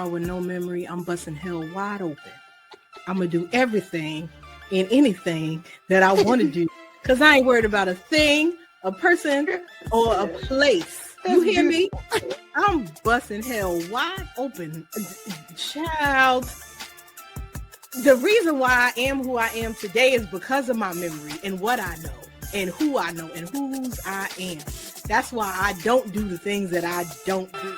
world with no memory, I'm busting hell wide open. I'm gonna do everything and anything that I want to do because I ain't worried about a thing, a person, or a place. You hear me? I'm busting hell wide open. Child, the reason why I am who I am today is because of my memory and what I know and who I know and whose I am. That's why I don't do the things that I don't do.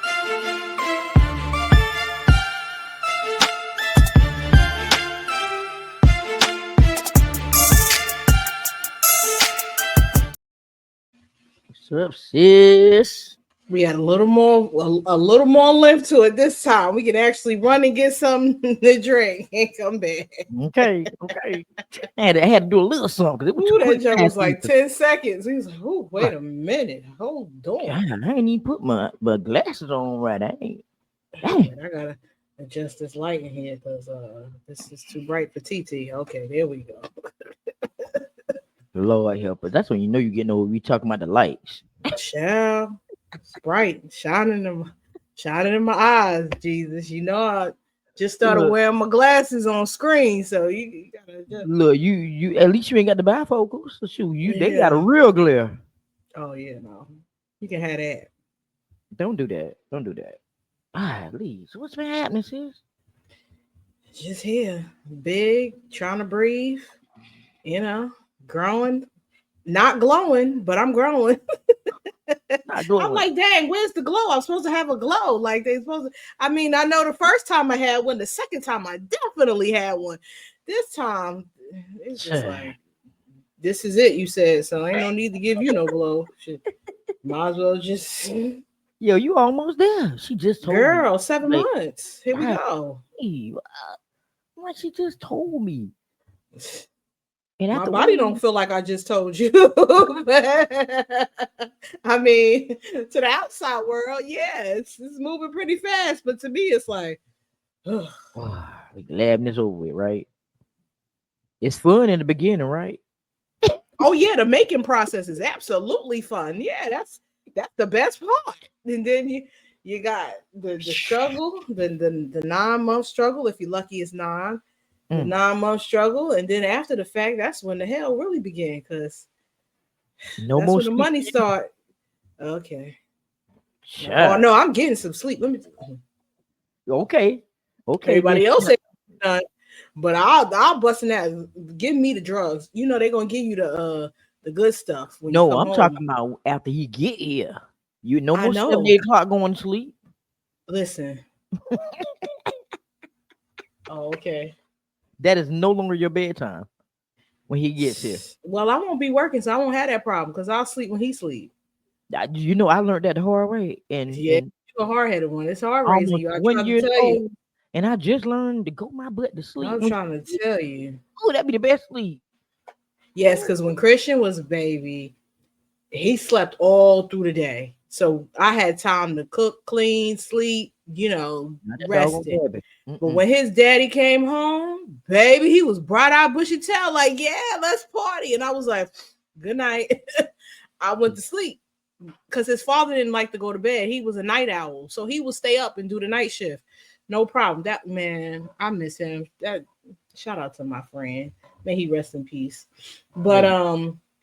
What's up, sis? We had a little more length to it this time. We can actually run and get something to drink and come back. Okay. I had to do a little something. Ooh, that jump was like 10 seconds. He was like, "Oh, wait a minute, hold on." God, I ain't even put my glasses on right. I gotta adjust this light in here because this is too bright for TT. Okay, there we go. Lord help us. That's when you know you're getting over. We talking about the lights. Child, it's bright, shining in my eyes. Jesus, you know I just started wearing my glasses on screen, so you gotta adjust. Look, you at least you ain't got the bifocals. So shoot, they got a real glare. Oh yeah, no, you can have that. Don't do that. At least what's been happening, sis? Just here, big, trying to breathe. Growing, not glowing, but I'm growing. I'm like, dang, where's the glow? I'm supposed to have a glow. Like they supposed to. I mean, I know the first time I had one, the second time I definitely had one. This time, it's just like, this is it. You said so. Ain't no need to give you no glow. Shit. Might as well just. Yo, you almost there. She just told me. Girl, 7 months. Here we go. What she just told me. And my body don't feel like I just told you. I mean, to the outside world, yeah, it's moving pretty fast. But to me, it's like, the labbing is over with, right? It's fun in the beginning, right? Oh yeah, the making process is absolutely fun. Yeah, that's the best part. And then you got the struggle, the 9-month struggle. If you're lucky, it's 9. The 9-month struggle, and then after the fact, that's when the hell really began. Because that's when the money start. Okay. Oh no, I'm getting some sleep. Let me. Okay. Everybody else say done, but I'll bust in that. Give me the drugs. You know they're gonna give you the good stuff. When no, I'm talking about after he get here. You know, more 7, 8 o'clock going to sleep. Listen. Oh, okay. That is no longer your bedtime when he gets here. Well, I won't be working, so I won't have that problem because I'll sleep when he sleep. You know, I learned that the hard way. And you're a hard-headed one. It's hard raising you. I tried to tell you. And I just learned to go my butt to sleep. I'm trying to tell you. Oh, that'd be the best sleep. Yes, because when Christian was a baby, he slept all through the day. So I had time to cook, clean, sleep, rested. But when his daddy came home, baby, he was bright-eyed, bushy-tailed, like, yeah, let's party. And I was like, good night. I went to sleep because his father didn't like to go to bed. He was a night owl. So he would stay up and do the night shift. No problem. That man, I miss him. That shout out to my friend. May he rest in peace. But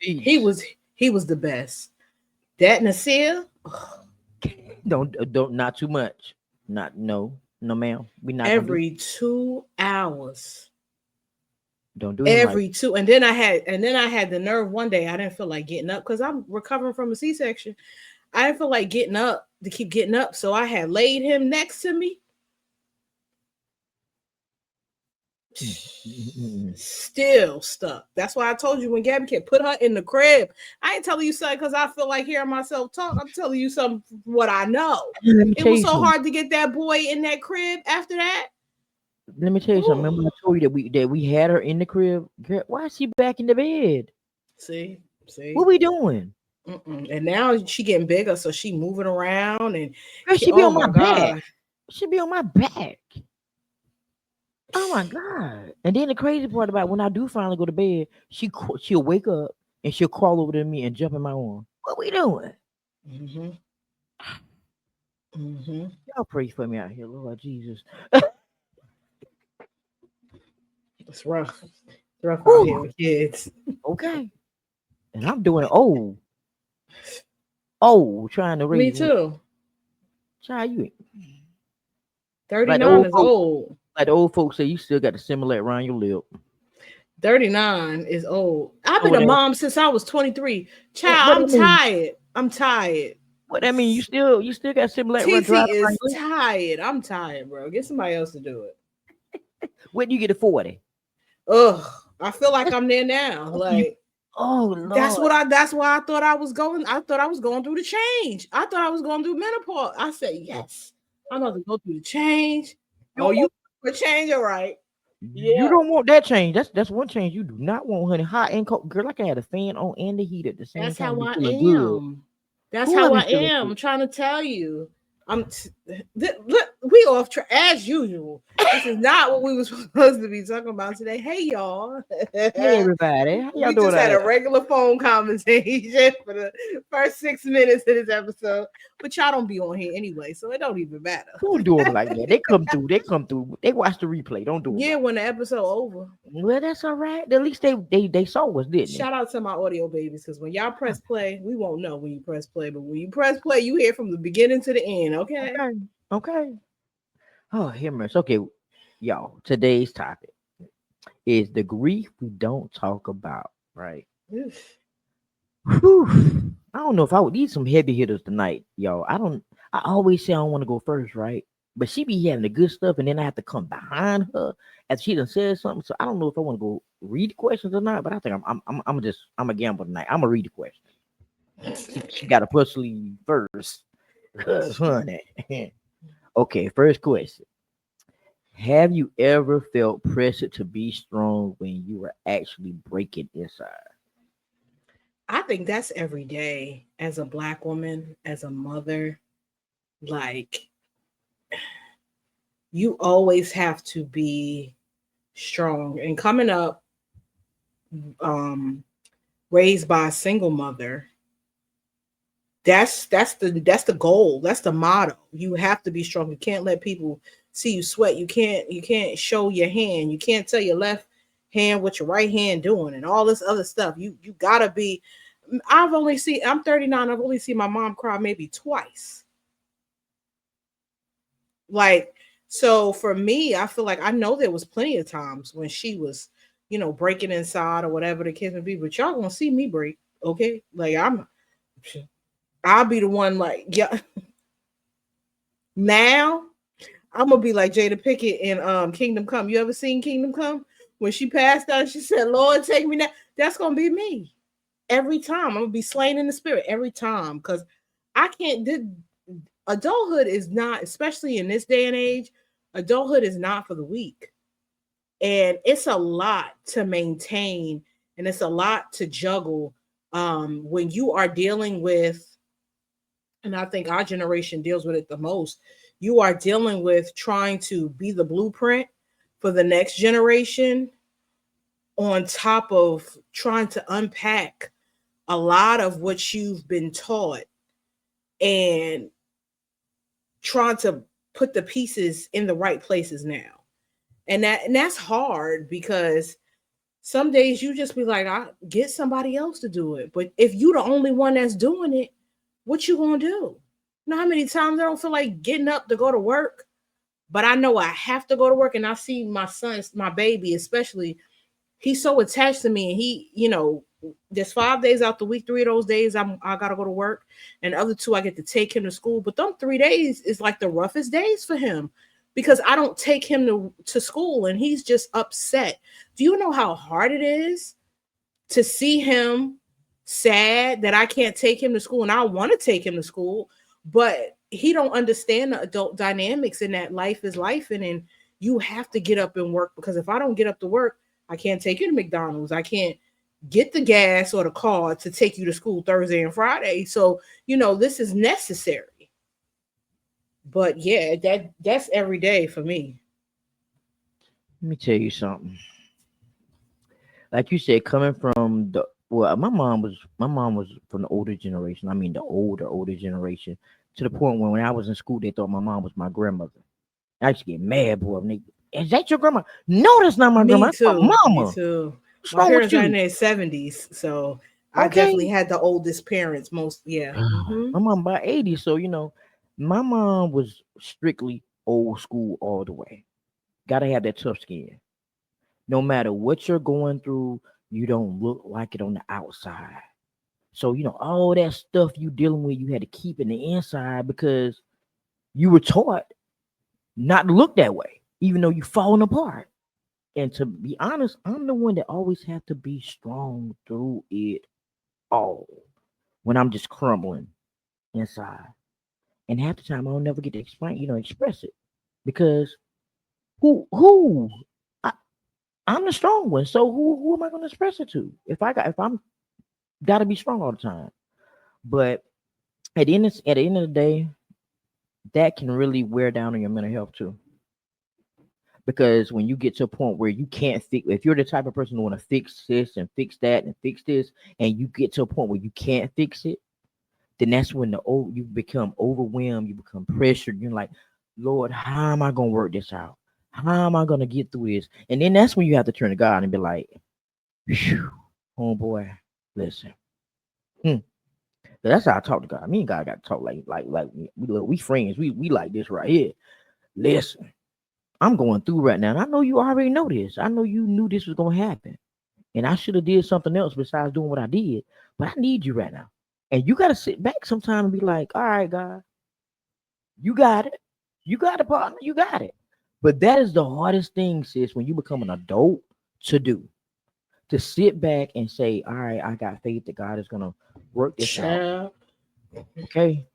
he was the best. That Nasir. Don't not too much. No, ma'am. We not every 2 hours. Don't do every 2. And then I had the nerve one day. I didn't feel like getting up because I'm recovering from a C-section. I didn't feel like getting up to keep getting up. So I had laid him next to me. Still stuck. That's why I told you when Gabby can put her in the crib. I ain't telling you something because I feel like hearing myself talk. I'm telling you something what I know. It was so hard to get that boy in that crib after that. Let me tell you something. Remember I told you that we had her in the crib. Girl, why is she back in the bed? See what we doing? And now she getting bigger, so she moving around and she be on my back. She be on my back. Oh my God. And then the crazy part about when I do finally go to bed, she'll wake up and she'll crawl over to me and jump in my arm. What we doing? Mm-hmm. Y'all pray for me out here, Lord Jesus. It's rough. It's rough out here Whew. with kids. Okay. And I'm doing trying to Me raise one. too. Child, you like the 39 old is folks, old. like the old folks say, you still got the similar around your lip. 39 is old. I've So been what a that, mom since I was 23. what Child, I'm that mean? tired. I'm tired. What that mean? You still got similar around TT driving around is your lip? tired. I'm tired, bro. Get somebody else to do it. When do you get to 40? Ugh. I feel like I'm there now. You, Like oh Lord. that's why I thought I was going. I thought I was going through the change. I thought I was going through menopause. I said, yes. I'm about to go through the change. You Oh, don't you want, for change, all right. you Yeah. don't want that change. That's one change you do not want, honey. Hot and cold. Girl, like I had a fan on and the heat at the same That's time. how Be I feeling good. am. That's Who I how be I feeling am. good? I'm trying to tell you. Look, we off track as usual. This is not what we were supposed to be talking about today. Hey y'all. Hey everybody, how y'all We doing just out had a there? regular phone conversation for the first 6 minutes of this episode. But y'all don't be on here anyway, so it don't even matter. Don't do them like that. They come through. They come through. They watch the replay. Don't do them Yeah, like when the episode over. that. Well, that's all right. At least they saw us, didn't they? Shout out to my audio babies because when y'all press play, we won't know when you press play, but when you press play, you hear from the beginning to the end, okay? Okay. Okay. Oh, hear me. Okay, y'all. Today's topic is the grief we don't talk about. Right. Oof. Whew. I don't know if I would need some heavy hitters tonight, y'all. I don't. I always say I don't want to go first, right? But she be having the good stuff, and then I have to come behind her after she done said something. So I don't know if I want to go read the questions or not. But I think I'm a gamble tonight. I'm gonna read the question. She got to push leave first, honey. Okay, first question. Have you ever felt pressure to be strong when you were actually breaking inside? I think that's every day as a black woman, as a mother. Like, you always have to be strong. And coming up, um, raised by a single mother, that's the goal. That's the motto. You have to be strong. You can't let people see you sweat. You can't show your hand. You can't tell your left hand what your right hand doing and all this other stuff. You gotta be. I'm 39. I've only seen my mom cry maybe twice. Like, so for me, I feel like I know there was plenty of times when she was, breaking inside or whatever the case may be, but y'all gonna see me break, okay? Like I'll be the one like, yeah. Now I'm gonna be like Jada Pickett in Kingdom Come. You ever seen Kingdom Come? When she passed out, she said, Lord, take me now. That's gonna be me. Every time. I'm gonna be slain in the spirit every time. Because I can't adulthood is not, especially in this day and age, adulthood is not for the weak. And it's a lot to maintain and it's a lot to juggle when you are dealing with, and I think our generation deals with it the most. You are dealing with trying to be the blueprint for the next generation on top of trying to unpack a lot of what you've been taught and trying to put the pieces in the right places now. And that's hard because some days you just be like, I get somebody else to do it. But if you the only one that's doing it, what you gonna do? You know how many times I don't feel like getting up to go to work, but I know I have to go to work, and I see my son, my baby, especially, he's so attached to me, and there's 5 days out the week, 3 of those days I gotta go to work, and the other two I get to take him to school. But them 3 days is like the roughest days for him because I don't take him to school, and he's just upset. Do you know how hard it is to see him sad that I can't take him to school, and I want to take him to school, but he don't understand the adult dynamics and that life is life, and you have to get up and work, because if I don't get up to work, I can't take you to McDonald's. I can't get the gas or the car to take you to school Thursday and Friday. So, this is necessary. But yeah, that's every day for me. Let me tell you something. Like you said, coming from well, my mom was from the older generation. I mean, the older generation. To the point when I was in school, they thought my mom was my grandmother. I used to get mad, boy. Nigga, is that your grandma? No, that's not my grandma. Me That's my too. Me mama. too. What's My wrong with parents are in you? their 70s, so I definitely Okay. had the oldest parents. Most, yeah. My mom about 80, so my mom was strictly old school all the way. Gotta have that tough skin. No matter what you're going through, you don't look like it on the outside. So, all that stuff you dealing with, you had to keep in the inside because you were taught not to look that way, even though you're falling apart. And to be honest, I'm the one that always have to be strong through it all when I'm just crumbling inside. And half the time I'll never get to express it. Because who I, I'm the strong one. So who am I gonna express it to? If I'm gotta be strong all the time. But at the end of the day, that can really wear down on your mental health too. Because when you get to a point where you can't fix, if you're the type of person who want to fix this and fix that and fix this, and you get to a point where you can't fix it, then that's when you become overwhelmed, you become pressured. You're like, Lord, how am I gonna work this out? How am I gonna get through this? And then that's when you have to turn to God and be like, "Phew, homeboy, listen." Hmm. That's how I talk to God. Me and God got to talk like we friends. We like this right here. Listen, I'm going through right now, and I know you already know this. I know you knew this was gonna happen, and I should have did something else besides doing what I did. But I need you right now, and you got to sit back sometime and be like, "All right, God, you got it. You got it, partner. You got it." But that is the hardest thing, sis, when you become an adult to do. To sit back and say, "All right, I got faith that God is gonna work this out." Child. Okay,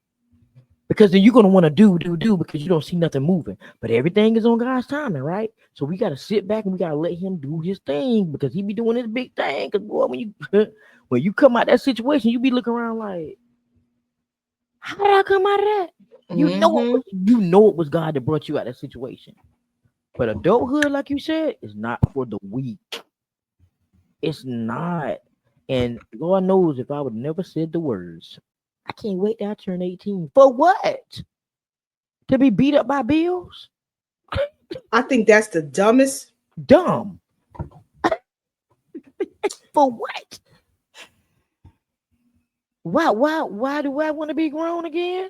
because then you're gonna want to do because you don't see nothing moving. But everything is on God's timing, right? So we gotta sit back and we gotta let Him do His thing because He be doing His big thing. Because boy, when you when you come out that situation, you be looking around like, how did I come out of that? Mm-hmm. You know it was God that brought you out of that situation. But adulthood, like you said, is not for the weak. It's not. And Lord knows if I would never said the words, I can't wait till I turn 18. For what? To be beat up by bills? I think that's the dumbest. Dumb. For what? Why do I want to be grown again?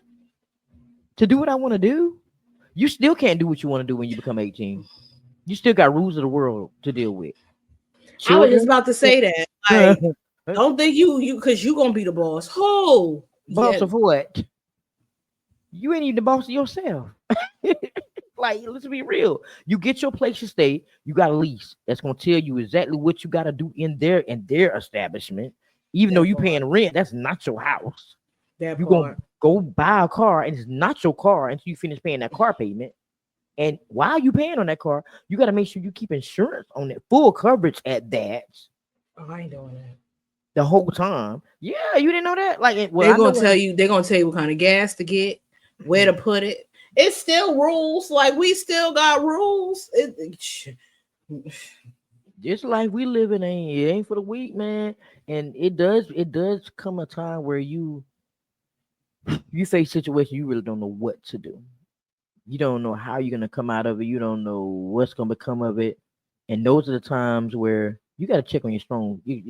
To do what I want to do? You still can't do what you want to do when you become 18. You still got rules of the world to deal with. I was just Children. about to say that. Like, don't think you because you gonna be the boss. Oh, Boss yeah. of what? You ain't even the boss of yourself. Like, let's be real. You get your place to stay. You got a lease that's gonna tell you exactly what you got to do in their establishment. Even though That you part. paying rent, that's not your house. That You gonna part. go buy a car, and it's not your car until you finish paying that car payment. And while you paying on that car, you got to make sure you keep insurance on it, full coverage at that Oh, I ain't doing that. the whole time. Yeah, you didn't know that. Like, well, They're I know gonna when. tell you. They're gonna tell you what kind of gas to get, where to put it. It's still rules. Like we still got rules. This life we live in ain't for the weak, man. And it does come a time where you face situations you really don't know what to do. You don't know how you're gonna come out of it. You don't know what's gonna become of it. And those are the times where you got to check on your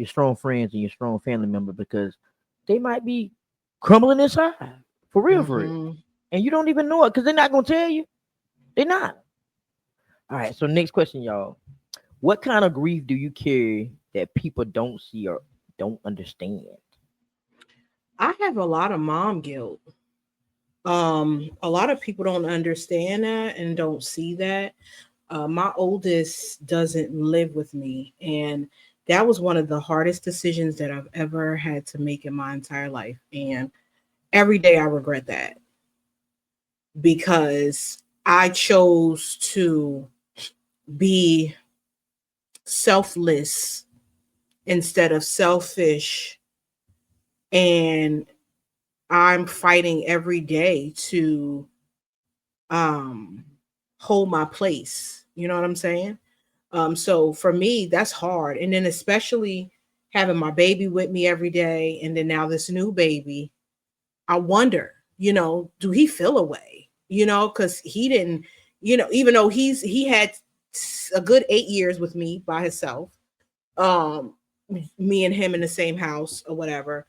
strong friends and your strong family member because they might be crumbling inside for real, for real. Mm-hmm. And you don't even know it because they're not gonna tell you. They're not. All right. So next question, y'all. What kind of grief do you carry that people don't see or don't understand? I have a lot of mom guilt. A lot of people don't understand that and don't see that. My oldest doesn't live with me, and that was one of the hardest decisions that I've ever had to make in my entire life. And every day I regret that because I chose to be selfless instead of selfish. And I'm fighting every day to um hold my place. You know what I'm saying? So for me, that's hard. And then especially having my baby with me every day, and then now this new baby, I wonder, do he feel a way? Because he didn't, even though he had a good 8 years with me by himself, um, me and him in the same house or whatever.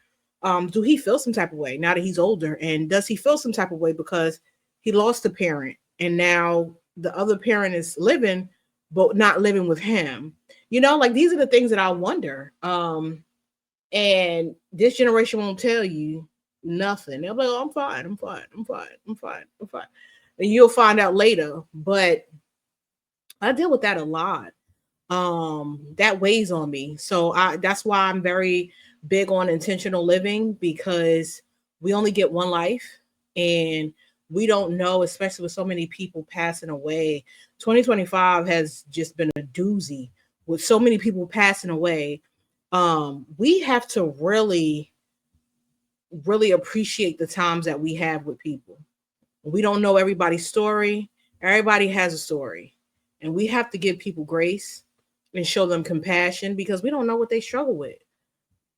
Do he feel some type of way now that he's older? And does he feel some type of way because he lost a parent and now the other parent is living, but not living with him? Like these are the things that I wonder. And this generation won't tell you nothing. They'll be like, oh, I'm fine, I'm fine, I'm fine, I'm fine, I'm fine. And you'll find out later. But I deal with that a lot. That weighs on me. So that's why I'm very big on intentional living, because we only get one life, and we don't know, especially with so many people passing away. 2025 has just been a doozy with so many people passing away. We have to really, really appreciate the times that we have with people. We don't know everybody's story. Everybody has a story, and we have to give people grace and show them compassion, because we don't know what they struggle with.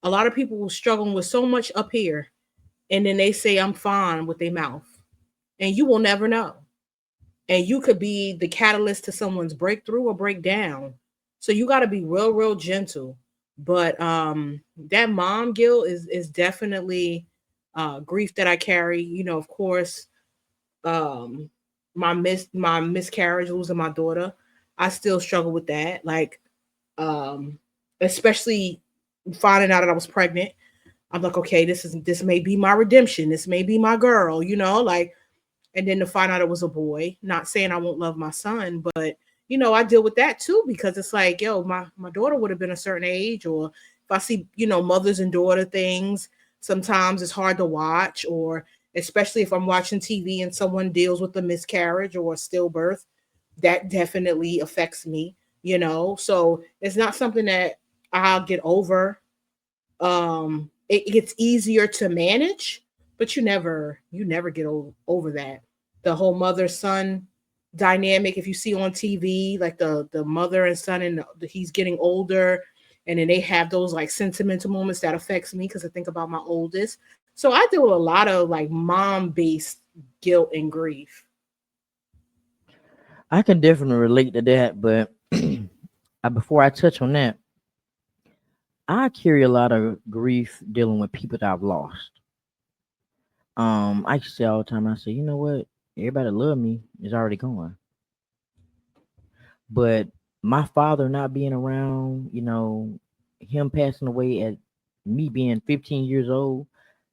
A lot of people will struggle with so much up here, and then they say I'm fine with their mouth, and you will never know. And you could be the catalyst to someone's breakthrough or breakdown. So you got to be real, real gentle. But that mom guilt is definitely grief that I carry. Of course, um, my miscarriage, losing my daughter, I still struggle with that. Like, um, especially finding out that I was pregnant. I'm like, okay, this may be my redemption. This may be my girl. Like, and then to find out it was a boy. Not saying I won't love my son, but I deal with that too, because it's like, yo, my daughter would have been a certain age, or if I see, mothers and daughter things, sometimes it's hard to watch, or especially if I'm watching TV and someone deals with a miscarriage or a stillbirth, that definitely affects me. So it's not something that I'll get over. It gets easier to manage, but you never get over that. The whole mother son dynamic, if you see on TV, like the mother and son, and he's getting older, and then they have those like sentimental moments, that affects me because I think about my oldest. So I deal with a lot of like mom based guilt and grief. I can definitely relate to that, but before I touch on that, I carry a lot of grief dealing with people that I've lost. I used to say all the time, I say, you know what? Everybody that love me is already gone. But my father not being around, him passing away at me being 15 years old,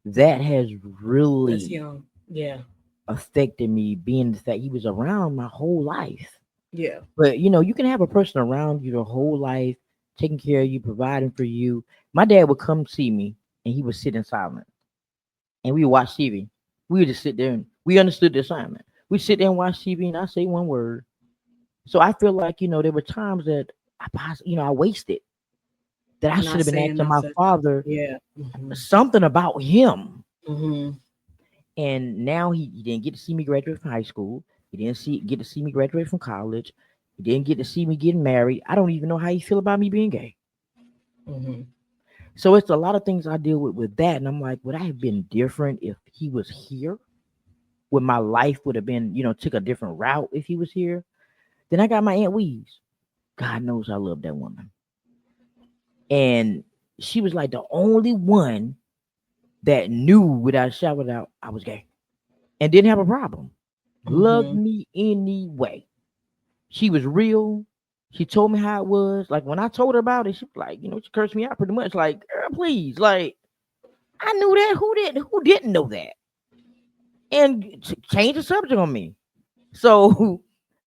that has That's really young. Yeah. affected me, being the fact he was around my whole life. Yeah. But you can have a person around you the whole life, taking care of you, providing for you. My dad would come see me and he would sit in silence and we would watch TV. We would just sit there and we understood the assignment. We sit there and watch TV and I say one word. So I feel like, there were times that I wasted, that I should Not have been saying asking my nothing. father Yeah. Hmm. something about him. Hmm. And now he didn't get to see me graduate from high school. He didn't get to see me graduate from college. He didn't get to see me getting married. I don't even know how he feel about me being gay. Hmm. So it's a lot of things I deal with that. And I'm like, would I have been different if he was here? Would my life would have been, took a different route if he was here? Then I got my Aunt Weeze. God knows I love that woman. And she was like the only one that knew without a shadow of a doubt I was gay and didn't have a problem. Loved Hmm. me anyway. She was real. She told me how it was. Like when I told her about it, she was like, she cursed me out pretty much. Like, girl, please. Like, I knew that. Who didn't know that? And change the subject on me. So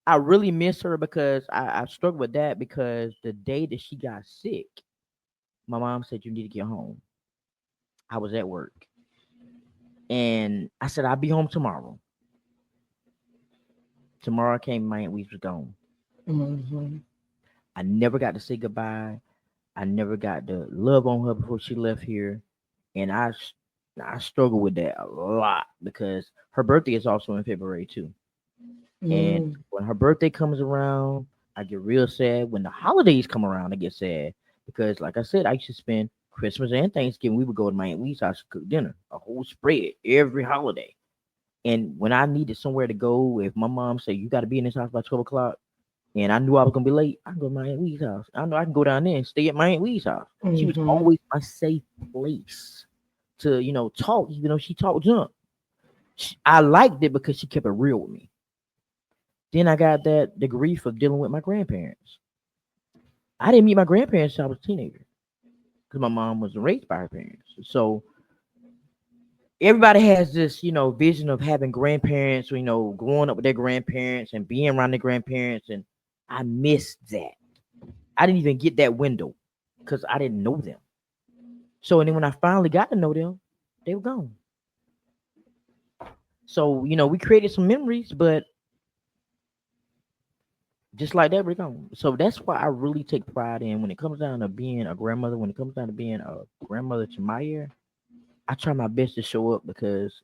I really miss her because I struggled with that because the day that she got sick, my mom said, you need to get home. I was at work. And I said, I'll be home tomorrow. Tomorrow came, my Aunt Weeks was gone. Hmm. I never got to say goodbye. I never got to love on her before she left here. And I struggle with that a lot because her birthday is also in February too. And Hmm. when her birthday comes around, I get real sad. When the holidays come around, I get sad because, like I said, I used to spend Christmas and Thanksgiving, we would go to my Aunt Wee's house to cook dinner, a whole spread every holiday. And when I needed somewhere to go, if my mom said you got to be in this house by 12 o'clock, and I knew I was gonna be late, I can go to my Aunt Wee's house. I know I can go down there and stay at my Aunt Wee's house. She was Mm-hmm. always my safe place to talk, even though she talked junk. I liked it because she kept it real with me. Then I got the grief of dealing with my grandparents. I didn't meet my grandparents until I was a teenager because my mom was raised by her parents. So everybody has this, vision of having grandparents, growing up with their grandparents and being around their grandparents. And I missed that. I didn't even get that window because I didn't know them. So, and then when I finally got to know them, they were gone. So, we created some memories, but just like that, we're gone. So that's why I really take pride in when it comes down to being a grandmother, when it comes down to being a grandmother to my year, I try my best to show up because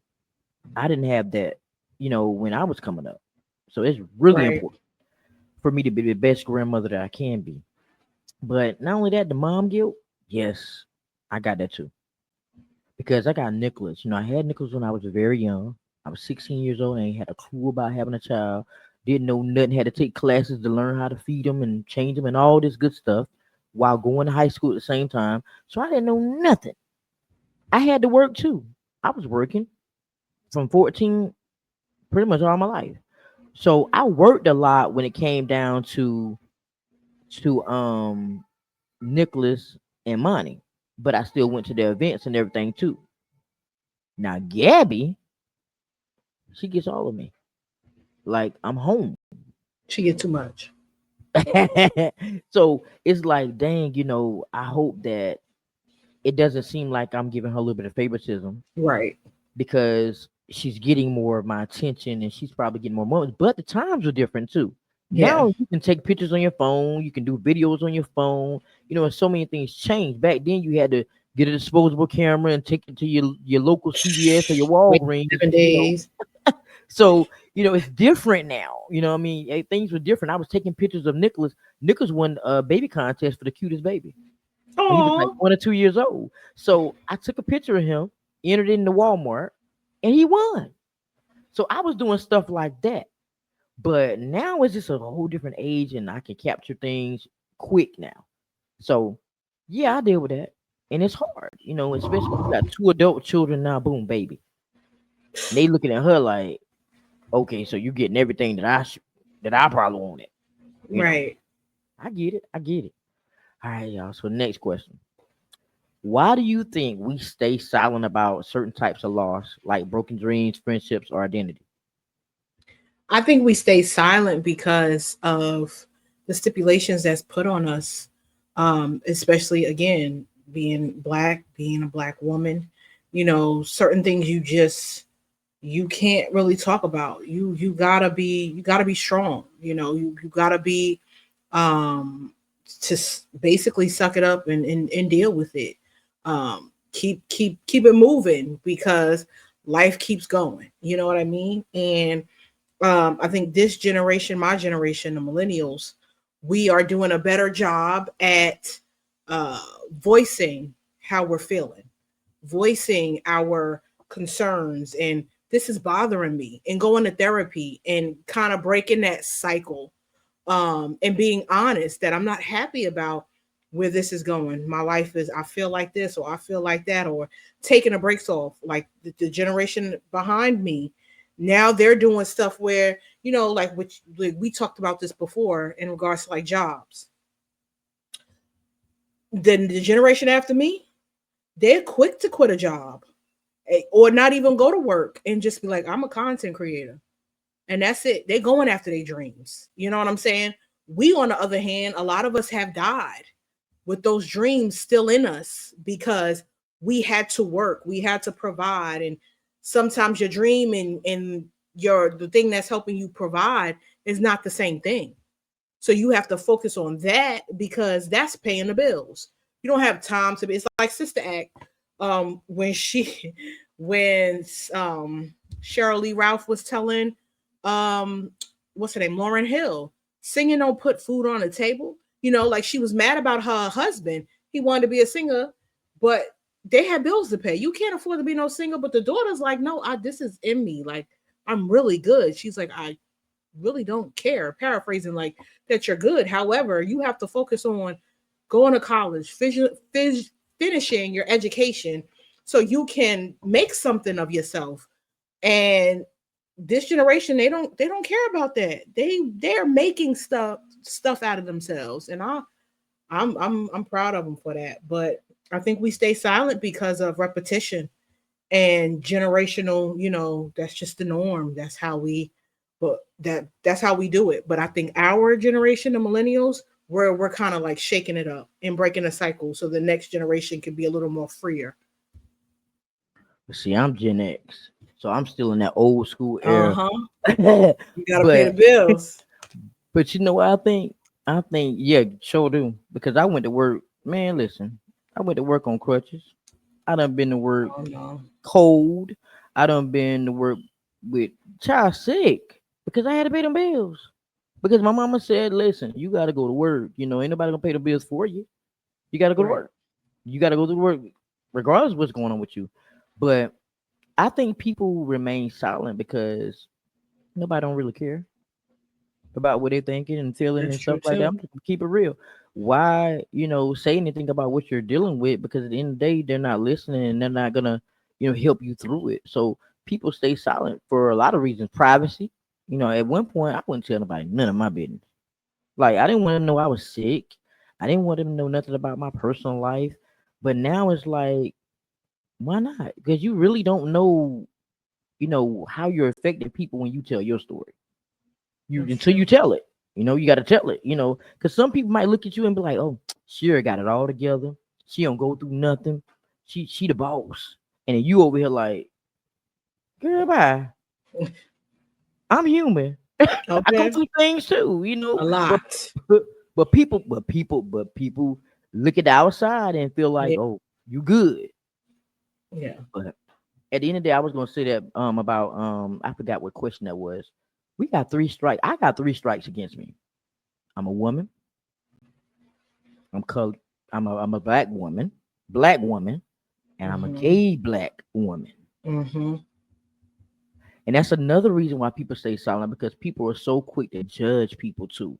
I didn't have that, when I was coming up. So it's really Right. important for me to be the best grandmother that I can be. But not only that, the mom guilt, yes, I got that too. Because I got Nicholas. I had Nicholas when I was very young. I was 16 years old and ain't had a clue about having a child. Didn't know nothing. Had to take classes to learn how to feed them and change them and all this good stuff while going to high school at the same time. So I didn't know nothing. I had to work too. I was working from 14 pretty much all my life. So I worked a lot when it came down to Nicholas and Monty, but I still went to their events and everything too. Now Gabby, she gets all of me. Like I'm home. She get too much. So it's like, dang, I hope that it doesn't seem like I'm giving her a little bit of favoritism Right. because she's getting more of my attention and she's probably getting more moments. But the times are different too. Yeah. Now you can take pictures on your phone, you can do videos on your phone, and so many things change. Back then you had to get a disposable camera and take it to your local CVS or your Wait Walgreens, 7 days. So, it's different now. I mean, things were different. I was taking pictures of Nicholas. Nicholas won a baby contest for the cutest baby when he was like Oh. 1 or 2 years old. So I took a picture of him, entered it into Walmart, and he won. So I was doing stuff like that. But now it's just a whole different age and I can capture things quick now. So yeah, I deal with that. And it's hard, especially when you got two adult children now, boom, baby. And they looking at her like, okay, so you getting everything that I probably wanted. You know, Right. I get it. I get it. All right, y'all. So next question. Why do you think we stay silent about certain types of loss, like broken dreams, friendships, or identity? I think we stay silent because of the stipulations that's put on us, especially again being black, being a black woman. Certain things you can't really talk about. You gotta be strong. You gotta be um basically suck it up and deal with it. Keep it moving because life keeps going. You know what I mean? And I think this generation, my generation, the millennials, we are doing a better job at uh, voicing how we're feeling, voicing our concerns, and this is bothering me, and going to therapy and kind of breaking that cycle, and being honest that I'm not happy about where this is going. My life is, I feel like this, or I feel like that, or taking the brakes off. Like the generation behind me, now they're doing stuff where, like which like we talked about this before in regards to like jobs. Then the generation after me, they're quick to quit a job, or not even go to work and just be like, I'm a content creator. And that's it. They're going after their dreams. You know what I'm saying? We, on the other hand, a lot of us have died with those dreams still in us because we had to work, we had to provide, and sometimes your dream and your the thing that's helping you provide is not the same thing. So you have to focus on that because that's paying the bills. You don't have time to be. It's like Sister Act, when she when Cheryl Lee Ralph was telling um what's her name, Lauren Hill, singing don't put food on the table. Like she was mad about her husband. He wanted to be a singer, but they had bills to pay. You can't afford to be no single. But the daughter's like, no, this is in me. Like, I'm really good. She's like, I really don't care. Paraphrasing, like, that you're good. However, you have to focus on going to college, finishing your education so you can make something of yourself. And this generation, they don't care about that. They're making stuff out of themselves. And I'm proud of them for that. But I think we stay silent because of repetition and generational, that's just the norm. That's how we but that's how we do it. But I think our generation, the millennials, we're kind of like shaking it up and breaking a cycle so the next generation can be a little more freer. See, I'm Gen X, so I'm still in that old school era. Uh-huh. You gotta pay the but bills. but you know what I think? I think yeah, sure do. Because I went to work, man. Listen, I went to work on crutches. I done been to work Oh no. cold. I done been to work with child sick because I had to pay them bills. Because my mama said, listen, you gotta go to work. Ain't nobody gonna pay the bills for you. You gotta go to Right. work. You gotta go to work, regardless of what's going on with you. But I think people remain silent because nobody don't really care about what they're thinking and feeling That's and true stuff like that. too. I'm just gonna keep it real. Why, say anything about what you're dealing with? Because at the end of the day, they're not listening and they're not gonna, help you through it. So people stay silent for a lot of reasons. Privacy. At one point I wouldn't tell nobody none of my business. Like I didn't want to know I was sick. I didn't want them to know nothing about my personal life. But now it's like, why not? Because you really don't know, how you're affecting people when you tell your story. You That's until you true. tell it. You got to tell it. Because some people might look at you and be like, "Oh, Shera got it all together. She don't go through nothing. She the boss." And then you over here like, "Girl, bye. I'm human. I go Okay. through things too. A But lot. but people look at the outside and feel like, Yeah. oh, you good. Yeah. But at the end of the day, I was gonna say that about I forgot what question that was. We got three strikes. I got three strikes against me. I'm a woman. I'm colored. I'm a black woman, and I'm a Mm-hmm. gay black woman. Mm-hmm. And that's another reason why people stay silent because people are so quick to judge people too.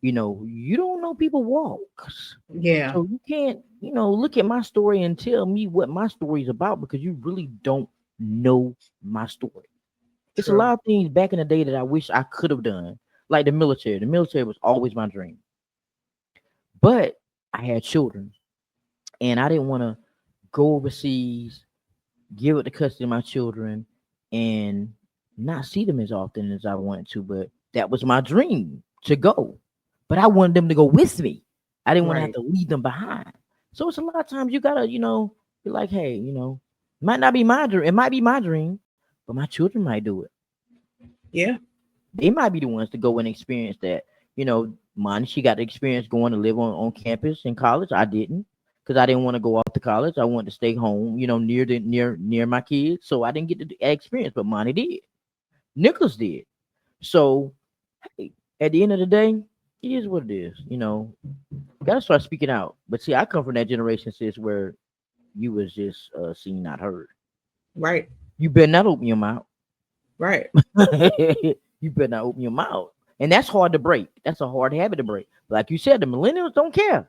You don't know people walks. Yeah. So you can't, look at my story and tell me what my story is about because you really don't know my story. It's a True. lot of things back in the day that I wish I could have done. Like the military. The military was always my dream. But I had children and I didn't want to go overseas, give up the custody of my children, and not see them as often as I wanted to. But that was my dream to go. But I wanted them to go with me. I didn't want to have Right. to leave them behind. So it's a lot of times you gotta, be like, hey, might not be my dream. It might be my dream, but my children might do it. Yeah. They might be the ones to go and experience that. Mine, she got the experience going to live on campus in college. I didn't because I didn't want to go off to college. I wanted to stay home, near my kids. So I didn't get the experience, but Monty did. Nicholas did. So hey, at the end of the day, it is what it is. Gotta start speaking out. But see, I come from that generation, sis, where you was just seen, not heard. Right. You better not open your mouth. Right. You better not open your mouth. And that's hard to break. That's a hard habit to break. Like you said, the millennials don't care.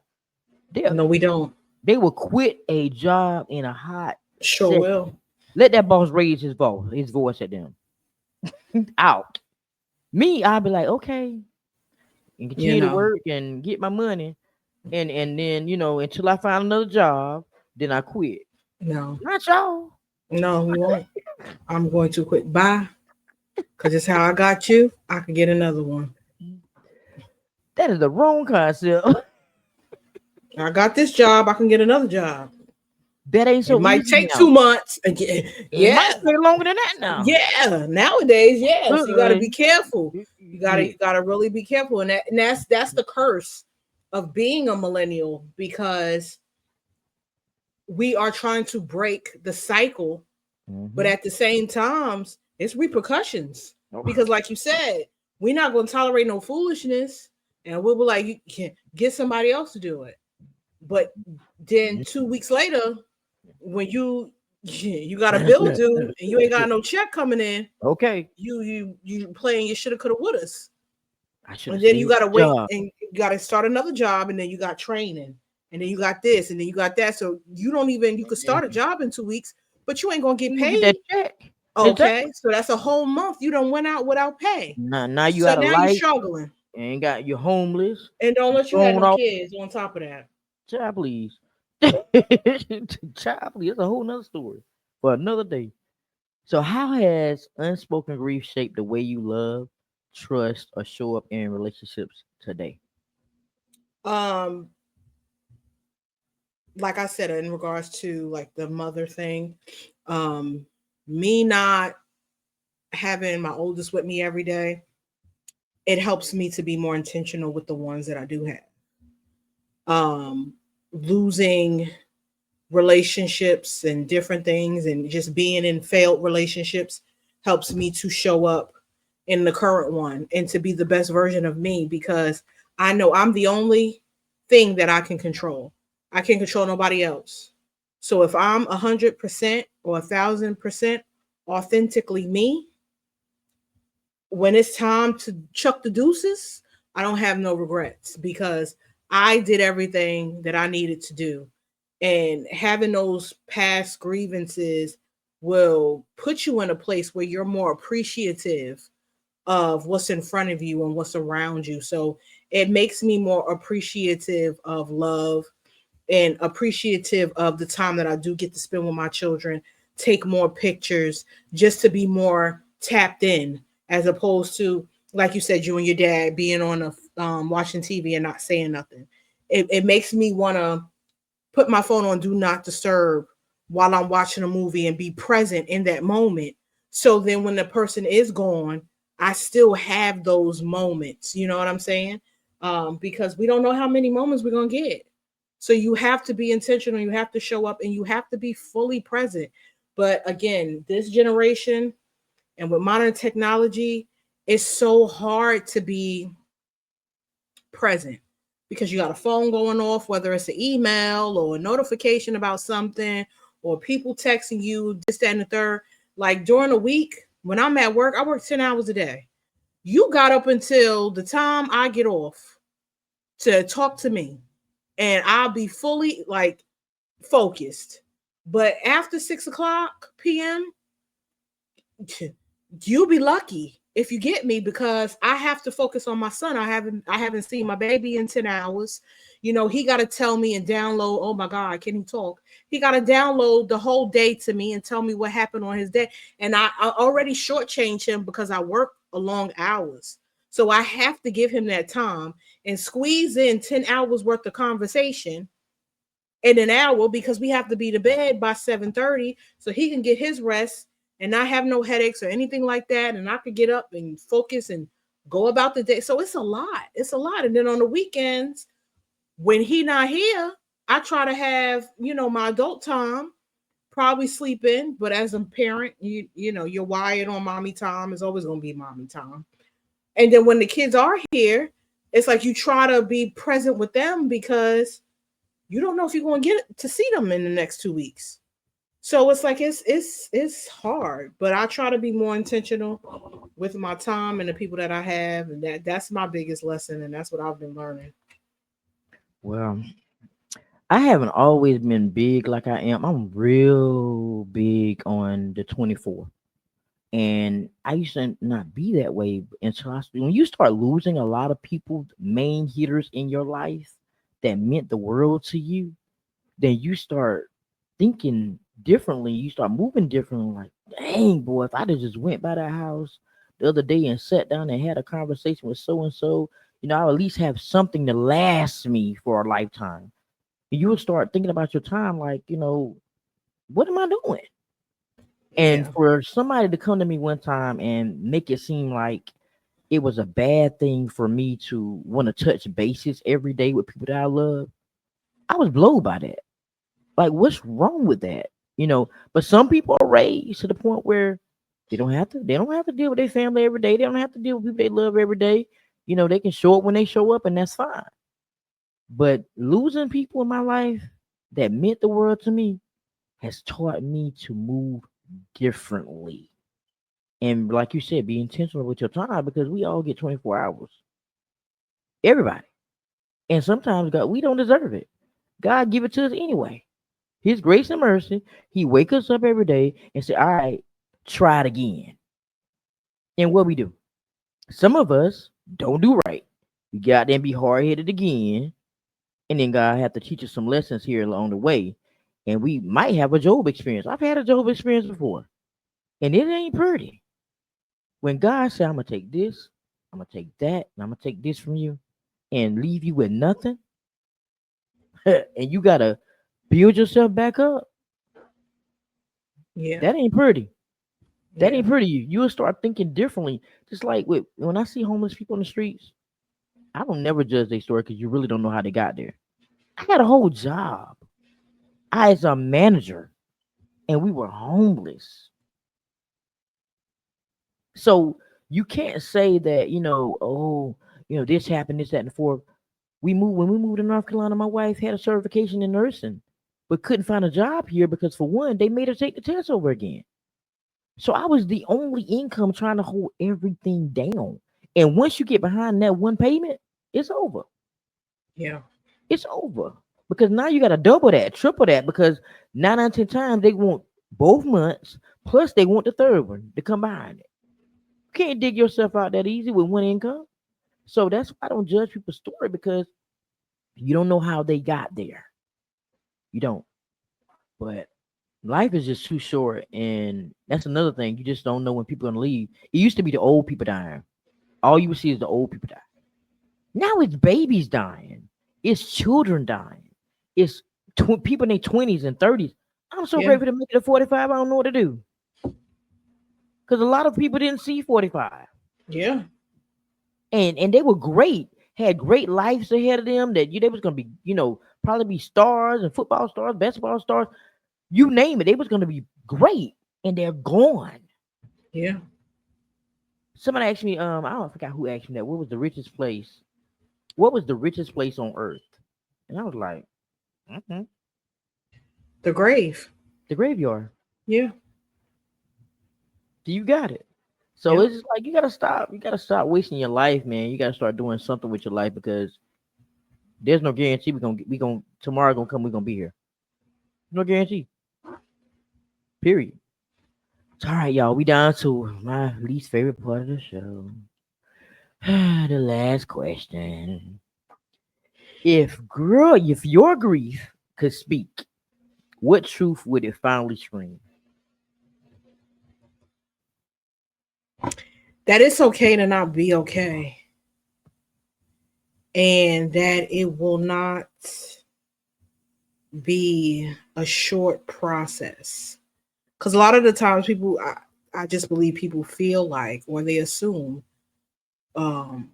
They No, we don't. they will quit a job in a hot Sure second. will. Let that boss raise his voice at them. Out. Me, I'll be like, okay, and You continue to know. work and get my money. And then, until I find another job, then I quit. No. Not y'all. No, we won't. I'm going to quit. Bye. Because it's how I got you. I can get another one. That is the wrong concept. I got this job. I can get another job. That ain't It so might easy take now. 2 months. It Yeah. might take longer than that now. Yeah. Nowadays, yes. You got to Uh-uh. be careful. Yeah. You got to really be careful. And that's the curse of being a millennial because we are trying to break the cycle, but Mhm. at the same times, it's repercussions. Because, like you said, we're not going to tolerate no foolishness, and we'll be like, you can get somebody else to do it. But then 2 weeks later, when you got a bill due and you ain't got no check coming in, Okay. you playing your shoulda coulda wouldas. I should And have then stayed you with gotta the wait job. and you gotta start another job, and then you got training, and then you got this, and then you got that. So you could start a And job in 2 weeks, but you ain't gonna get you gonna get that paid. check. Okay, Exactly. so that's a whole month you don't went out without pay. Now you So out of now you light struggling, and got you homeless. and don't You let you have thrown no off. kids on top of that. Child, please. Child, please. That's a whole nother story for another day. So, how has unspoken grief shaped the way you love, trust, or show up in relationships today? Um, like I said, in regards to like the mother thing, um, me not having my oldest with me every day, it helps me to be more intentional with the ones that I do have. Losing relationships and different things and just being in failed relationships helps me to show up in the current one and to be the best version of me, because I know I'm the only thing that I can control. I can't control nobody else. So if I'm 100% or 1,000% authentically me, when it's time to chuck the deuces, I don't have no regrets because I did everything that I needed to do. And having those past grievances will put you in a place where you're more appreciative of what's in front of you and what's around you. So it makes me more appreciative of love and appreciative of the time that I do get to spend with my children, take more pictures, just to be more tapped in, as opposed to, like you said, you and your dad being on a watching TV and not saying nothing. It makes me want to put my phone on do not disturb while I'm watching a movie and be present in that moment. So then when the person is gone, I still have those moments. You know what I'm saying? Because we don't know how many moments we're going to get. So you have to be intentional, you have to show up, and you have to be fully present. But again, this generation and with modern technology, it's so hard to be present because you got a phone going off, whether it's an email or a notification about something or people texting you, this, that, and the third. Like during the week, when I'm at work, I work 10 hours a day. You got up until the time I get off to talk to me, and I'll be fully like focused. But after 6 o'clock p.m., you'll be lucky if you get me, because I have to focus on my son. I haven't seen my baby in 10 hours. You know, he got to tell me and download, oh my God, can he talk? He got to download the whole day to me and tell me what happened on his day. And I already shortchanged him because I work a long hours. So I have to give him that time and squeeze in 10 hours worth of conversation in an hour, because we have to be to bed by 7:30 so he can get his rest and not have no headaches or anything like that, and I could get up and focus and go about the day. So it's a lot. It's a lot. And then on the weekends, when he not here, I try to have, my adult time, probably sleep in, but as a parent, you're wired on mommy time. It's always going to be mommy time. And then when the kids are here, it's like you try to be present with them because you don't know if you're going to get to see them in the next 2 weeks. So it's like it's hard, but I try to be more intentional with my time and the people that I have, and that's my biggest lesson, and that's what I've been learning. Well, I haven't always been big like I am. I'm real big on the 24. And I used to not be that way until when you start losing a lot of people, main hitters in your life that meant the world to you, then you start thinking differently. You start moving differently. Like, dang, boy, if I just went by that house the other day and sat down and had a conversation with so and so, I'll at least have something to last me for a lifetime. And you will start thinking about your time like, what am I doing? And Yeah. for somebody to come to me one time and make it seem like it was a bad thing for me to want to touch bases every day with people that I love, I was blown by that. Like, what's wrong with that? But some people are raised to the point where they don't have to deal with their family every day. They don't have to deal with people they love every day. They can show up when they show up, and that's fine. But losing people in my life that meant the world to me has taught me to move differently. And like you said, be intentional with your time because we all get 24 hours. Everybody. And sometimes God, we don't deserve it. God give it to us anyway. His grace and mercy, he wake us up every day and say, all right, try it again. And what we do? Some of us don't do right. We get out there and be hard headed again. And then God have to teach us some lessons here along the way. And we might have a Job experience. I've had a Job experience before. And it ain't pretty. When God said, I'm gonna take this, I'm gonna take that, and I'm gonna take this from you and leave you with nothing, and you gotta build yourself back up. Yeah. That ain't pretty. That Yeah. ain't pretty. You'll start thinking differently. Just like when I see homeless people on the streets, I don't never judge their story because you really don't know how they got there. I had a whole job. I was a manager, and we were homeless. So you can't say that, oh, this happened, this, that, and the fourth. When we moved to North Carolina, my wife had a certification in nursing, but couldn't find a job here because for one, they made her take the test over again. So I was the only income trying to hold everything down. And once you get behind that one payment, it's over. Yeah. It's over. Because now you gotta double that, triple that, because 9 out of 10 times they want both months, plus they want the third one to come behind it. You can't dig yourself out that easy with one income. So that's why I don't judge people's story because you don't know how they got there. You don't. But life is just too short, and that's another thing. You just don't know when people are gonna leave. It used to be the old people dying. All you would see is the old people die. Now it's babies dying. It's children dying. It's people in their 20s and 30s. I'm so Yeah. grateful to make it to 45. I don't know what to do because a lot of people didn't see 45, Yeah. and they were great. Had great lives ahead of them. That they was gonna be, probably be stars and football stars, basketball stars. You name it, they was gonna be great, and they're gone. Yeah. Somebody asked me, I don't forgot who asked me that. What was the richest place? What was the richest place on earth? And I was like, mhm, The grave. the graveyard. Yeah. So you got it. So Yep. it's just like you gotta stop. You gotta stop wasting your life, man. You gotta start doing something with your life because there's no guarantee we gonna tomorrow gonna come. We're gonna be here. No guarantee. Period. So, all right, y'all. We down to my least favorite part of the show. The last question. If your grief could speak, what truth would it finally scream? That it's okay to not be okay. And that it will not be a short process. Because a lot of the times I just believe people feel like, or they assume, um,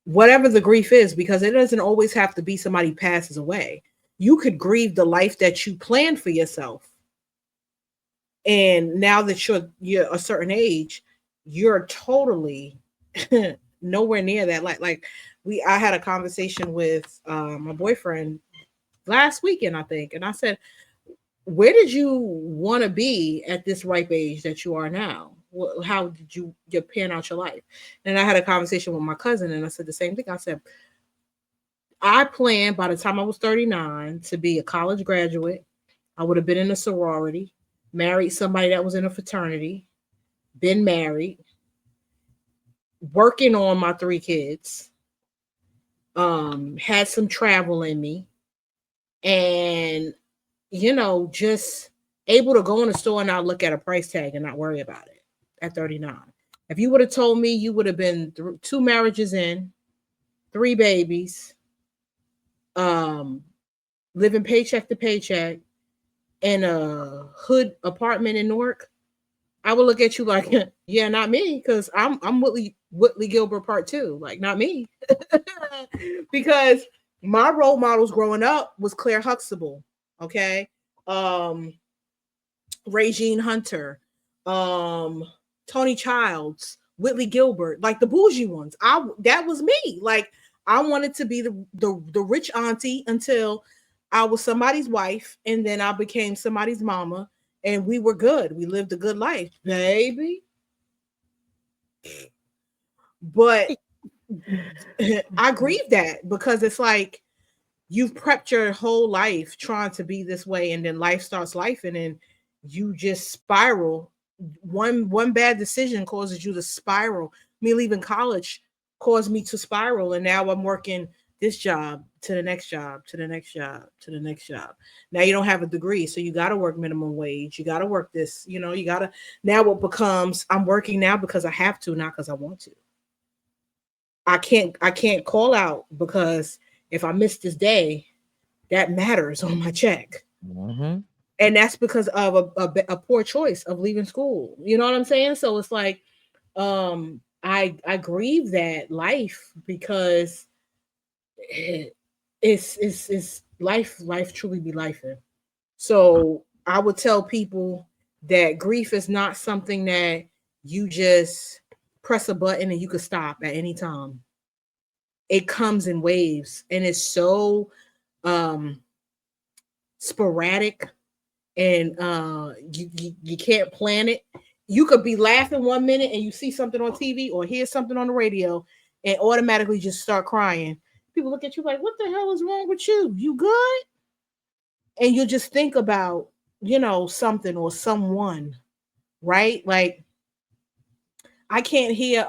whatever the grief is, because it doesn't always have to be somebody passes away. You could grieve the life that you planned for yourself. And now that you're a certain age, you're totally nowhere near that. Like I had a conversation with my boyfriend last weekend, I think, and I said, where did you want to be at this ripe age that you are now? How did you pan out your life? And I had a conversation with my cousin, and I said the same thing. I said, I planned by the time I was 39 to be a college graduate. I would have been in a sorority, married somebody that was in a fraternity, been married, working on my 3 kids, had some travel in me, and just able to go in the store and not look at a price tag and not worry about it at 39. If you would have told me you would have been 2 marriages in, 3 babies, um, living paycheck to paycheck in a hood apartment in Newark, I would look at you like, yeah, not me, because I'm Whitley Gilbert part two, like not me, because my role models growing up was Claire Huxtable, okay, um, Regine Hunter, um, Tony Childs, Whitley Gilbert, like the bougie ones. That was me. Like I wanted to be the rich auntie until I was somebody's wife, and then I became somebody's mama, and we were good. We lived a good life, baby. But I grieve that because it's like you've prepped your whole life trying to be this way, and then life starts life, and then you just spiral. One bad decision causes you to spiral. Me leaving college caused me to spiral, and now I'm working this job to the next job to the next job to the next job. Now you don't have a degree, so you got to work minimum wage. You got to work this. You got to. Now it becomes I'm working now because I have to, not because I want to. I can't call out because if I miss this day, that matters on my check. Mm-hmm. And that's because of a poor choice of leaving school. You know what I'm saying? So it's like I grieve that life because it's life truly be life. So I would tell people that grief is not something that you just press a button and you could stop at any time. It comes in waves and it's so um sporadic, and you can't plan it. You could be laughing one minute and you see something on TV or hear something on the radio and automatically just start crying. People look at you like, what the hell is wrong with you? You good? And you just think about, something or someone, right? Like I can't hear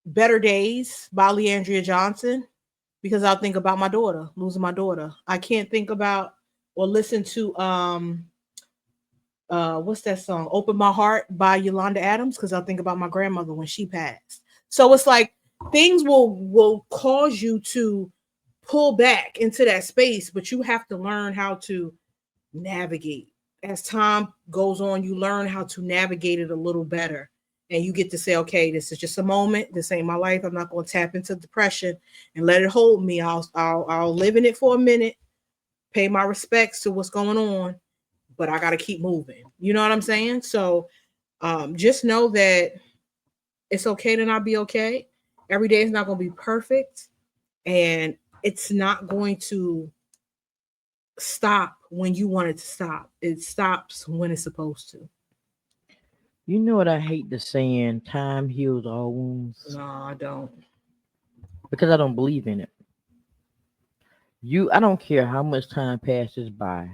Better Days by Leandria Johnson because I'll think about my daughter, losing my daughter. I can't think about or listen to what's that song? Open My Heart by Yolanda Adams because I'll think about my grandmother when she passed. So it's like things will cause you to pull back into that space, but you have to learn how to navigate. As time goes on, you learn how to navigate it a little better. And you get to say, okay, this is just a moment. This ain't my life. I'm not going to tap into depression and let it hold me. I'll live in it for a minute, pay my respects to what's going on, but I got to keep moving. You know what I'm saying? So just know that it's okay to not be okay. Every day is not going to be perfect, and it's not going to stop when you want it to stop. It stops when it's supposed to. You know what I hate the saying, time heals all wounds? No, I don't. Because I don't believe in it. I don't care how much time passes by.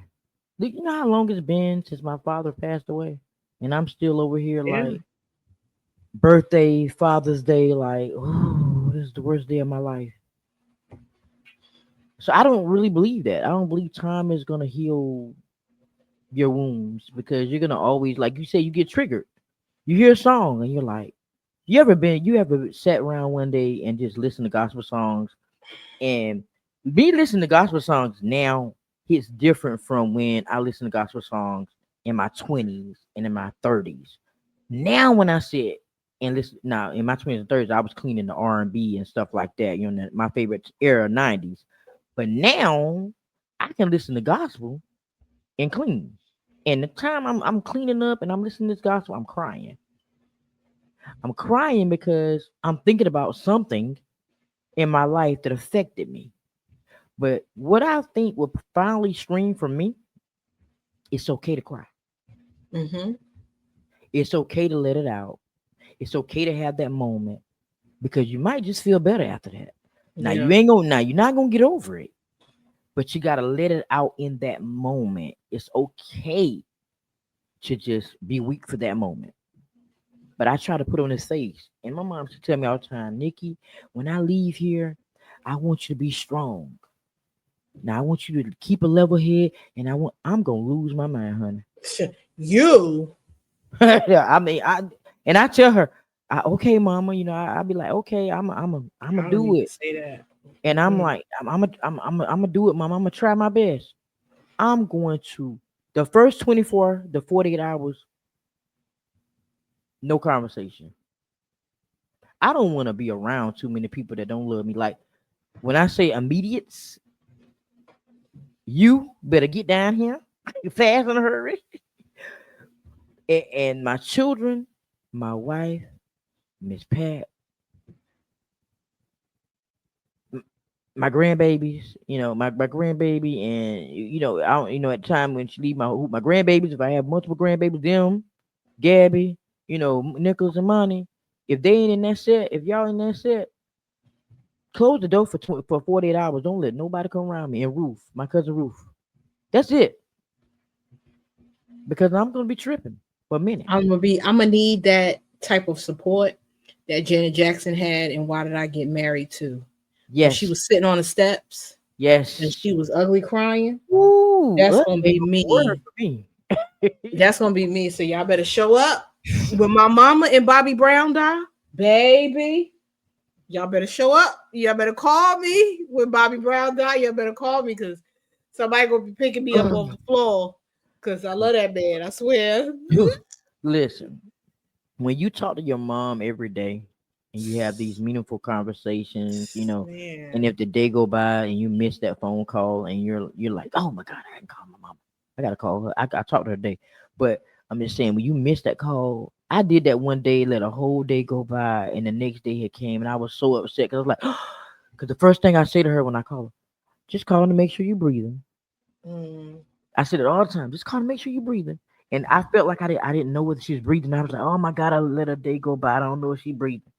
Do you know how long it's been since my father passed away? And I'm still over here Yeah. like birthday, Father's Day, like, oh, this is the worst day of my life. So I don't really believe that. I don't believe time is gonna heal your wounds because you're gonna always, like you say, you get triggered. You hear a song and you're like, you ever sat around one day and just listen to gospel songs, and me listening to gospel songs now hits different from when I listen to gospel songs in my 20s and in my 30s. Now when I sit and listen, now in my 20s and 30s, I was cleaning the R&B and stuff like that, my favorite era, 90s. But now I can listen to gospel and clean. And the time I'm cleaning up and I'm listening to this gospel, I'm crying. I'm crying because I'm thinking about something in my life that affected me. But what I think will finally stream from me, it's okay to cry. Mm-hmm. It's okay to let it out. It's okay to have that moment because you might just feel better after that. Yeah. Now you're not gonna get over it, but you gotta let it out in that moment. It's okay to just be weak for that moment. But I try to put on his face. And my mom used to tell me all the time, Nikki, when I leave here, I want you to be strong. Now I want you to keep a level head, and I'm gonna lose my mind, honey. You. Yeah, I tell her, okay, mama, I be like, okay, I'm I gonna don't do even it, say that. and I'm Mm-mm. like, I'm gonna do it, mama. I'm gonna try my best. I'm going to the first 24 the 48 hours, no conversation. I don't want to be around too many people that don't love me. Like when I say immediates, you better get down here fast in a hurry, and my children, my wife, Miss Pat, my grandbabies, my grandbaby, and I don't, at the time when she leave my grandbabies, if I have multiple grandbabies, them, Gabby, Nicholas and Monty, if they ain't in that set, if y'all in that set, close the door for 48 hours. Don't let nobody come around me. And Ruth, my cousin Ruth, that's it, because I'm gonna be tripping for a minute. I'm gonna need that type of support that Janet Jackson had and Why Did I Get Married To? When she Yes, was sitting on the steps and yes. she was ugly crying. Ooh, That's gonna ain't be no word me. for me. That's gonna be me. So y'all better show up. When my mama and Bobby Brown die, baby, y'all better show up. Y'all better call me when Bobby Brown die. Y'all better call me because somebody gonna be picking me up off the floor. Cause I love that man. I swear. Listen, when you talk to your mom every day and you have these meaningful conversations, and Man. if the day go by and you miss that phone call and you're like, oh my god, I can call my mom. I gotta call her. I talked to her today. But I'm just saying, when you miss that call, I did that one day, let a whole day go by, and the next day it came, and I was so upset because I was like, because the first thing I say to her when I call her, just call to make sure you're breathing. Mm. I said it all the time. Just call to make sure you're breathing. And I felt like I didn't know whether she was breathing. I was like, oh my God, I let a day go by. I don't know if she's breathing.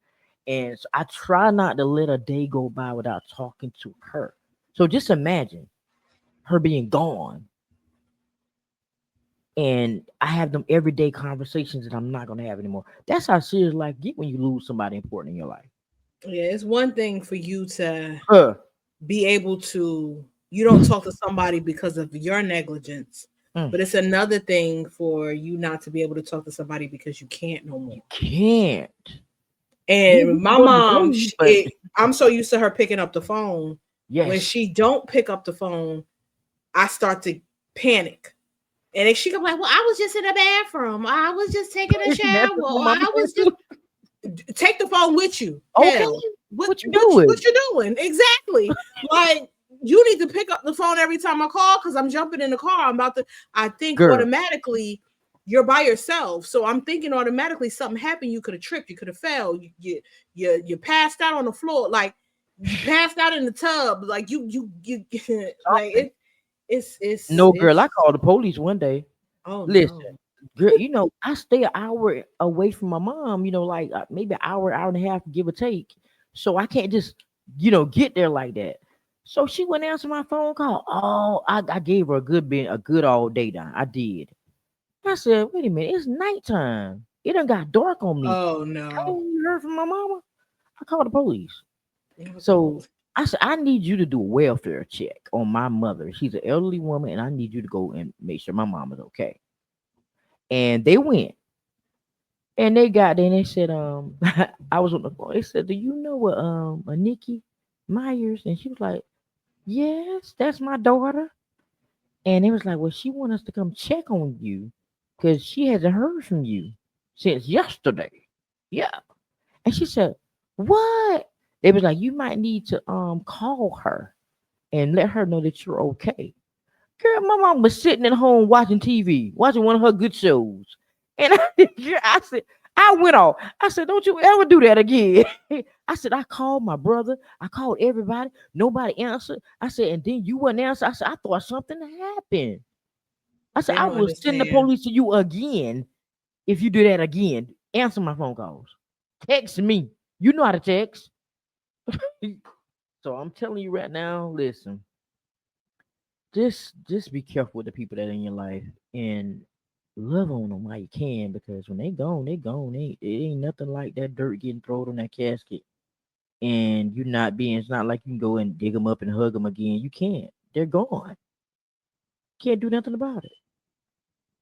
And so I try not to let a day go by without talking to her. So just imagine her being gone. And I have them everyday conversations that I'm not going to have anymore. That's how serious life get when you lose somebody important in your life. Yeah, it's one thing for you to Huh. be able to, you don't talk to somebody because of your negligence, Mm. but it's another thing for you not to be able to talk to somebody because you can't no more. You can't. Yeah, you And can my go to the mom, movies, but I'm so used to her picking up the phone. When yes. she don't pick up the phone, I start to panic. And then she come like, "Well, I was just in the bathroom. I was just taking a That's shower. what my Or mama I said was just too. take the phone with you. Okay. Hell, what What you what doing? what you doing exactly? Like you need to pick up the phone every time I call because I'm jumping in the car. I'm about to. I think Girl. automatically you're by yourself, so I'm thinking automatically something happened. You could have tripped. You could have fell. You passed out on the floor. Like you passed out in the tub. Like you like No, girl, I it's. called the police one day. Oh Listen, no. girl, I stay an hour away from my mom, like maybe an hour and a half, give or take. So I can't just, get there like that. So she wouldn't answer my phone call. Oh, I gave her a good all day down. I did. I said, wait a minute, it's nighttime. It done got dark on me. Oh Ain't no. you heard from my mama? I called the police. It was the So police. I said, I need you to do a welfare check on my mother. She's an elderly woman, and I need you to go and make sure my mom is okay. And they went and they got there and they said, I was on the phone. They said, do you know what a Nikki Myers? And she was like, yes, that's my daughter. And it was like, well, she want us to come check on you because she hasn't heard from you since yesterday. Yeah. And she said, what? They was like, you might need to call her and let her know that you're okay. Girl, my mom was sitting at home watching TV, watching one of her good shows. And I said, I went off. I said, don't you ever do that again. I said, I called my brother. I called everybody. Nobody answered. I said, and then you wouldn't answer. I said, I thought something happened. I said, They I don't will send the understand. police to you again if you do that again. Answer my phone calls. Text me. You know how to text. So I'm telling you right now, listen, just be careful with the people that are in your life and love on them while you can because when they gone, they gone. It ain't nothing like that dirt getting thrown on that casket and you not being. It's not like you can go and dig them up and hug them again. You can't. They're gone. Can't do nothing about it.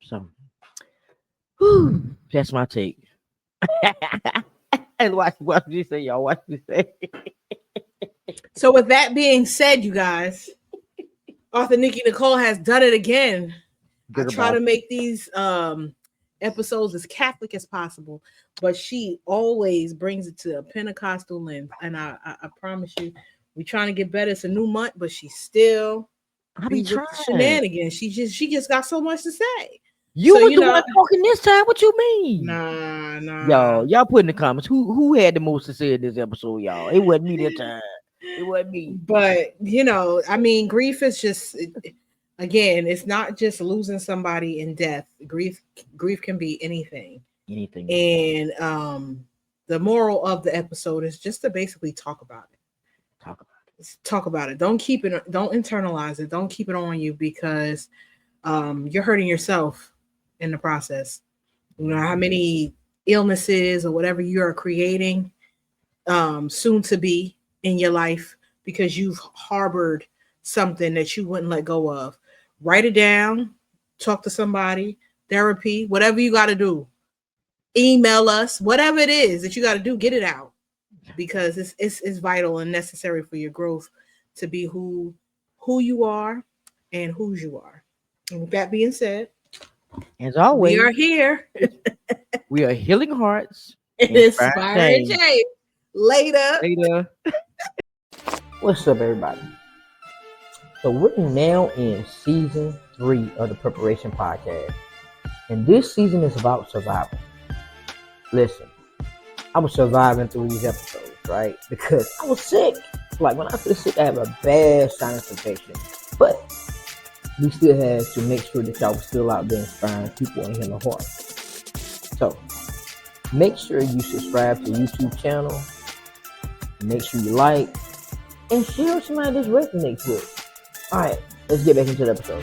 So, whew, that's my take. And watch you say, y'all. Watch you say. So with that being said, you guys, author Nikki Nicole has done it again. I try Goodbye. to make these episodes as Catholic as possible, but she always brings it to a Pentecostal lens. And I promise you, we're trying to get better. It's a new month, but she still I be be with the trying. shenanigans. She just got so much to say. You So was the one talking this time. What you mean? nah. Y'all put in the comments who had the most to say in this episode, y'all. It wasn't me that time. It wasn't me. But I mean, grief is just again, it's not just losing somebody in death. Grief can be anything. Anything. And the moral of the episode is just to basically talk about it. Talk about it. Don't keep it. Don't internalize it. Don't keep it on you, because you're hurting yourself in the process. You know how many illnesses or whatever you are creating soon to be in your life because you've harbored something that you wouldn't let go of. Write it down, talk to somebody, therapy, whatever you got to do. Email us, whatever it is that you got to do, get it out, because it's vital and necessary for your growth to be who you are and whose you are. And with that being said, as always, we are here. We are healing hearts, inspiring change. Later. What's up, everybody? So we're now in season 3 of the prepHERation podcast, and this season is about survival. Listen, I was surviving through these episodes, right? Because I was sick. Like, when I feel sick, I have a bad sinus infection. But we still had to make sure that y'all were still out there inspiring people and healing hearts. So, make sure you subscribe to the YouTube channel. Make sure you like and share with somebody this resonates with. Alright, let's get back into the episode.